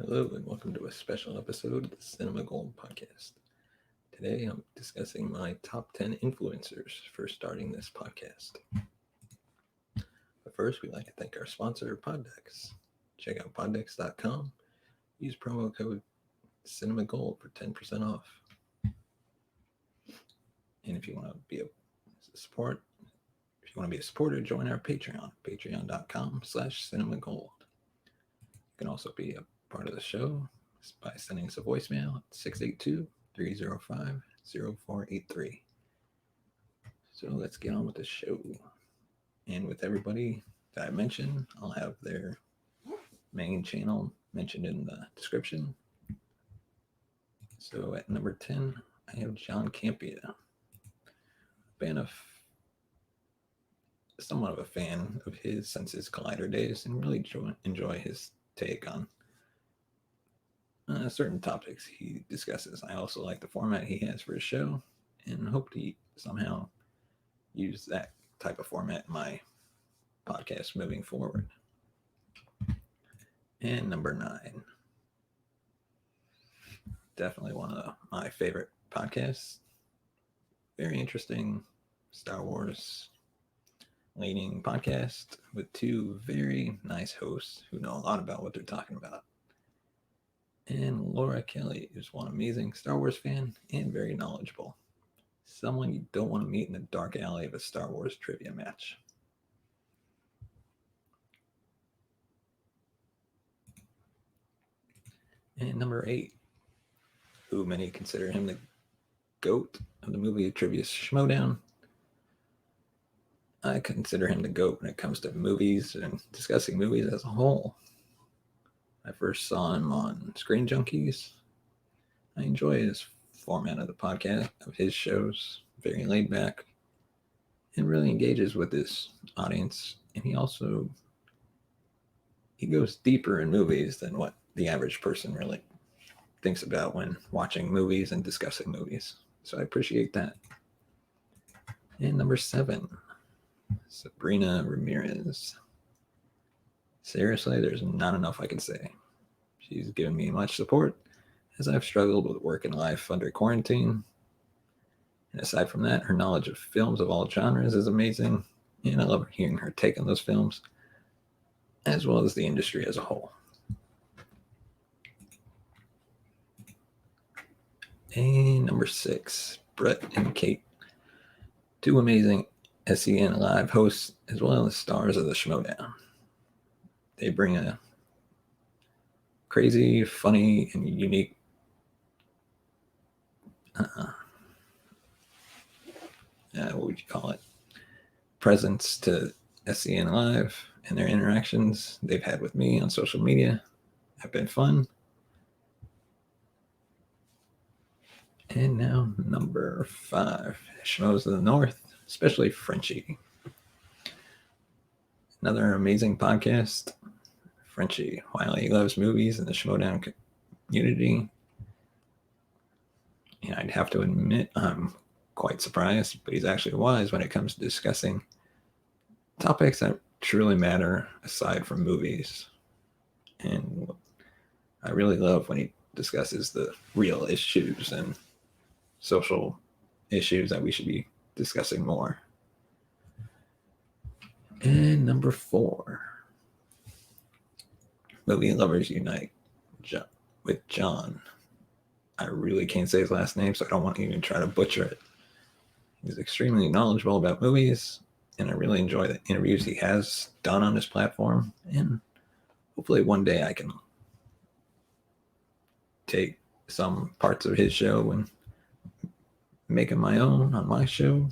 Hello, and welcome to a special episode of the Cinema Gold podcast. Today, I'm discussing my top 10 influencers for starting this podcast. But first, we'd like to thank our sponsor, Poddex. Check out poddex.com. Use promo code CinemaGold for 10% off. And if you want to be a supporter, join our Patreon, patreon.com/cinemagold. You can also be a part of the show by sending us a voicemail at 682-305-0483. So let's get on with the show. And with everybody that I mentioned, I'll have their main channel mentioned in the description. So at number 10, I have John Campbell. Somewhat of a fan of his since his Collider days, and really enjoy his take on certain topics he discusses. I also like the format he has for his show and hope to somehow use that type of format in my podcast moving forward. And number 9, definitely one of my favorite podcasts. Very interesting Star Wars leaning podcast with two very nice hosts who know a lot about what they're talking about. And Laura Kelly is one amazing Star Wars fan and very knowledgeable. Someone you don't want to meet in the dark alley of a Star Wars trivia match. And number 8, who many consider him the GOAT of the movie Trivia Schmodown. I consider him the GOAT when it comes to movies and discussing movies as a whole. I first saw him on Screen Junkies. I enjoy his format of the podcast, of his shows, very laid back, and really engages with his audience. And he goes deeper in movies than what the average person really thinks about when watching movies and discussing movies. So I appreciate that. And number 7, Sabrina Ramirez. Seriously, there's not enough I can say. She's given me much support as I've struggled with work and life under quarantine. And aside from that, her knowledge of films of all genres is amazing, and I love hearing her take on those films, as well as the industry as a whole. And number 6, Brett and Kate. Two amazing SEN Live hosts, as well as stars of the Schmodown. They bring a crazy, funny, and unique what would you call it? Presence to SEN Live, and their interactions they've had with me on social media have been fun. And now number 5, Schmoes of the North, especially Frenchie. Another amazing podcast. Frenchie, while he loves movies and the Schmodown community, and I'd have to admit I'm quite surprised, but he's actually wise when it comes to discussing topics that truly matter aside from movies. And I really love when he discusses the real issues and social issues that we should be discussing more. And number 4, Movie Lovers Unite with John. I really can't say his last name, so I don't want to even try to butcher it. He's extremely knowledgeable about movies, and I really enjoy the interviews he has done on his platform. And hopefully one day I can take some parts of his show and make them my own on my show.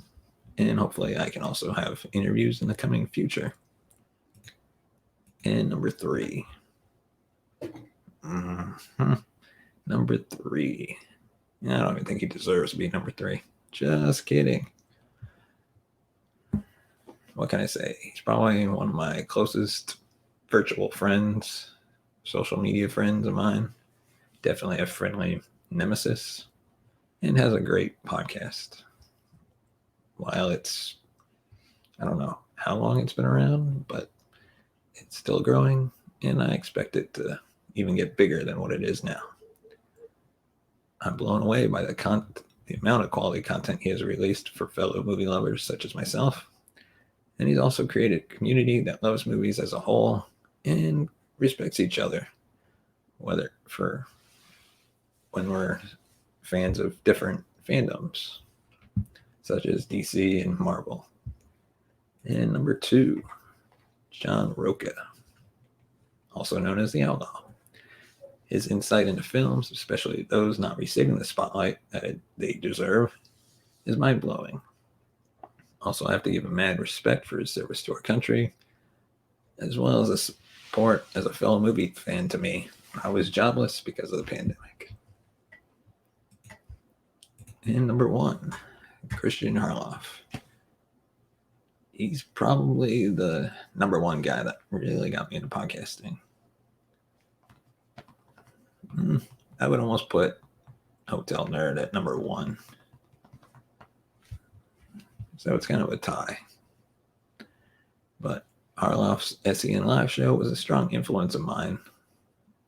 And hopefully I can also have interviews in the coming future. And number 3. Number 3. I don't even think he deserves to be number 3. Just kidding. What can I say? He's probably one of my closest virtual friends, social media friends of mine. Definitely a friendly nemesis, and has a great podcast. While I don't know how long it's been around, but it's still growing, and I expect it to even get bigger than what it is now. I'm blown away by the amount of quality content he has released for fellow movie lovers such as myself. And he's also created a community that loves movies as a whole and respects each other, whether for when we're fans of different fandoms, such as DC and Marvel. And number 2, John Roca, also known as the Outlaw. His insight into films, especially those not receiving the spotlight that they deserve, is mind-blowing. Also, I have to give him mad respect for his service to our country, as well as the support as a fellow movie fan to me. I was jobless because of the pandemic. And number 1, Christian Harloff. He's probably the number 1 guy that really got me into podcasting. I would almost put Hotel Nerd at number 1. So it's kind of a tie. But Harloff's SEN Live show was a strong influence of mine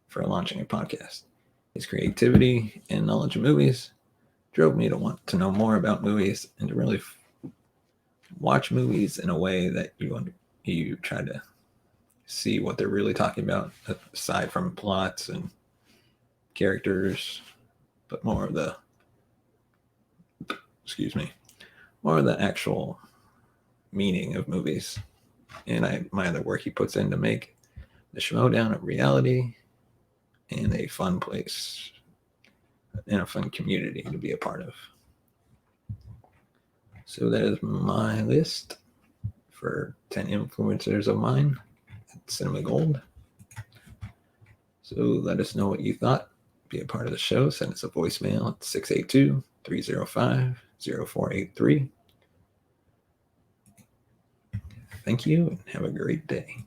for launching a podcast. His creativity and knowledge of movies drove me to want to know more about movies and to really watch movies in a way that you try to see what they're really talking about, aside from plots and characters, but more of the actual meaning of movies. And my other work he puts in to make the Schmodown a reality and a fun place and a fun community to be a part of. So that is my list for 10 influencers of mine at Cinema Gold. So let us know what you thought. Be a part of the show. Send us a voicemail at 682-305-0483. Thank you and have a great day.